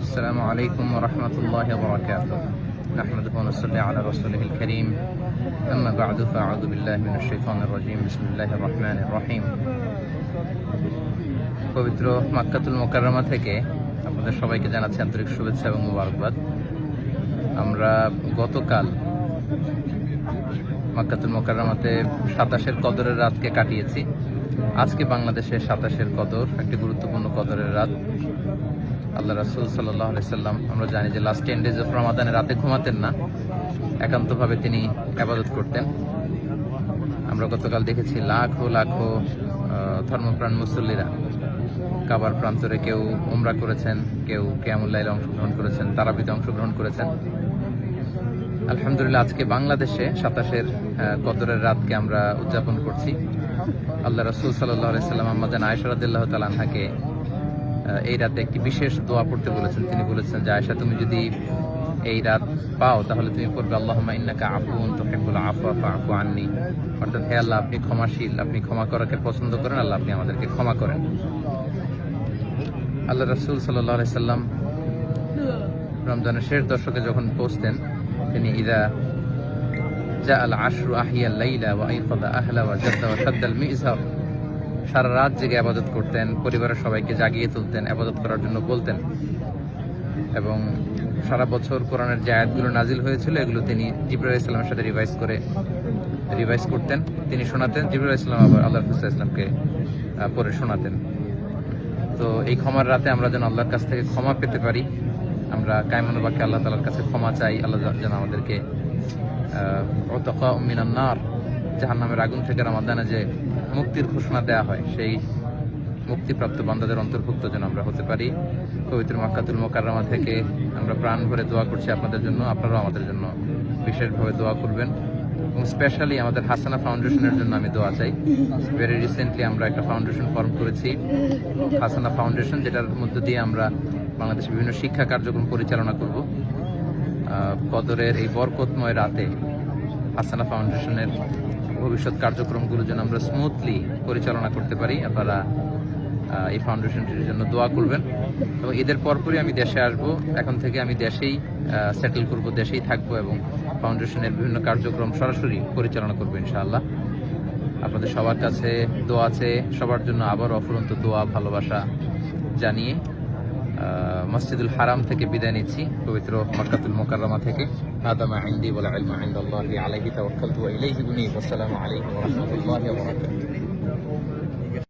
السلام عليكم ورحمة الله وبركاته. نحمده ونصلي على رسوله الكريم. أما بعد فأعوذ بالله من الشيطان الرجيم. بسم الله الرحمن الرحيم. পবিত্র মক্কাতুল মুকাররমা থেকে আপনাদের সবাইকে জানাচ্ছি আন্তরিক শুভেচ্ছা এবং মোবারকবাদ। আমরা গতকাল মক্কাতুল মুকাররমাতে 27-এর কদরের রাতকে কাটিয়েছি। আজকে বাংলাদেশে 27-এর কদর, একটি গুরুত্বপূর্ণ কদরের রাত। আল্লাহ রাসূল সাল্লাল্লাহু আলাইহি সাল্লাম, আমরা জানি যে লাস্ট 10 ডেজ অফ রমাদানে রাতে ঘুমাতেন না, একান্তভাবে তিনি ইবাদত করতেন। আমরা গতকাল দেখেছি লাখো লাখো ধর্মপ্রাণ মুসল্লিরা কাবার প্রান্তরে কেউ উমরা করেছেন, কেউ কিয়ামুল লাইলে অংশগ্রহণ করেছেন, তারাবিতে অংশগ্রহণ করেছেন। আলহামদুলিল্লাহ, আজকে বাংলাদেশে 27-এর কদরের রাতকে আমরা উদযাপন করছি। আল্লাহ রাসূল সাল্লাল্লাহু আলাইহি সাল্লাম আম্মা জান আয়েশা রাদিয়াল্লাহু তাআলা আনহাকে এই রাতে একটি বিশেষ দোয়া পড়তে বলেছেন। তিনি বলেছেন যে, আয়েশা, তুমি যদি এই রাত পাও তাহলে তুমি পড়বে আল্লাহুম্মা ইন্নাকা আফুউন তুহিব্বুল আফওয়া ফাআফু আন্নী। অর্থাৎ, হে আল্লাহ, আপনি ক্ষমাশীল, আপনি ক্ষমা করাকে পছন্দ করেন, আল্লাহ আপনি আমাদেরকে ক্ষমা করেন। আল্লাহ রাসূল সাল্লাল্লাহু আলাইহি সাল্লাম রমজানের শেষ দশকে যখন পৌঁছতেন, তিনি ইদা জাআল আশরু আহিয়াল লাইলা ওয়া আইকাযা আহলা ওয়া জাদ্দা ওয়া শাদ্দাল মিযহার, সারা রাত জেগে ইবাদত করতেন, পরিবারের সবাইকে জাগিয়ে তুলতেন, ইবাদত করার জন্য বলতেন। এবং সারা বছর কোরআনের যে আয়াতগুলো নাজিল হয়েছিল এগুলো তিনি জিবরাইল আলাইহিস সালামের সাথে রিভাইজ করতেন, তিনি শোনাতেন। জিবরাইল আলাইহিস সালাম আবার আল্লাহর রাসূল ইসলামকে পড়ে শোনাতেন। তো এই ক্ষমার রাতে আমরা যেন আল্লাহর কাছ থেকে ক্ষমা পেতে পারি, আমরা কায়মানো বাক্যে আল্লাহ তাআলার কাছে ক্ষমা চাই। আল্লাহ যেন আমাদেরকে উতাকা মিনান নার, জাহান্নামের আগুন থেকে রমাদানে যে মুক্তির ঘোষণা দেওয়া হয়, সেই মুক্তিপ্রাপ্ত বান্দাদের অন্তর্ভুক্ত যেন আমরা হতে পারি। পবিত্র মক্কাতুল মুকাররমা থেকে আমরা প্রাণ ভরে দোয়া করছি আপনাদের জন্য, আপনারাও আমাদের জন্য বিশেষভাবে দোয়া করবেন। এবং স্পেশালি আমাদের হাসানা ফাউন্ডেশনের জন্য আমি দোয়া চাই। ভেরি রিসেন্টলি আমরা একটা ফাউন্ডেশন ফর্ম করেছি, হাসানা ফাউন্ডেশন, যেটার মধ্য দিয়ে আমরা বাংলাদেশের বিভিন্ন শিক্ষা কার্যক্রম পরিচালনা করব। কদরের এই বরকতময় রাতে হাসানা ফাউন্ডেশনের ভবিষ্যৎ কার্যক্রমগুলো যেন আমরা স্মুথলি পরিচালনা করতে পারি। আপনারা এই ফাউন্ডেশনটির জন্য দোয়া করবেন। এবং ঈদের পরপরই আমি দেশে আসব। এখন থেকে আমি দেশেই সেটেল করব, দেশেই থাকবো এবং ফাউন্ডেশনের বিভিন্ন কার্যক্রম সরাসরি পরিচালনা করবো ইনশাআল্লাহ। আপনাদের সবার কাছে দোয়া আছে, সবার জন্য আবার অফুরন্ত দোয়া ভালোবাসা জানিয়ে মসজিদুল হারাম থেকে বিদায় নিচ্ছি, পবিত্র মক্কাতুল মুকাররমা থেকে। হাদা মা ইনদি ওয়াল ইলমু ইনদাল্লাহি আলাইহি তাওয়াক্কালতু ওয়া ইলাইহি উনীব। আসসালামু আলাইকুম ওয়া রাহমাতুল্লাহি ওয়া বারাকাতুহু।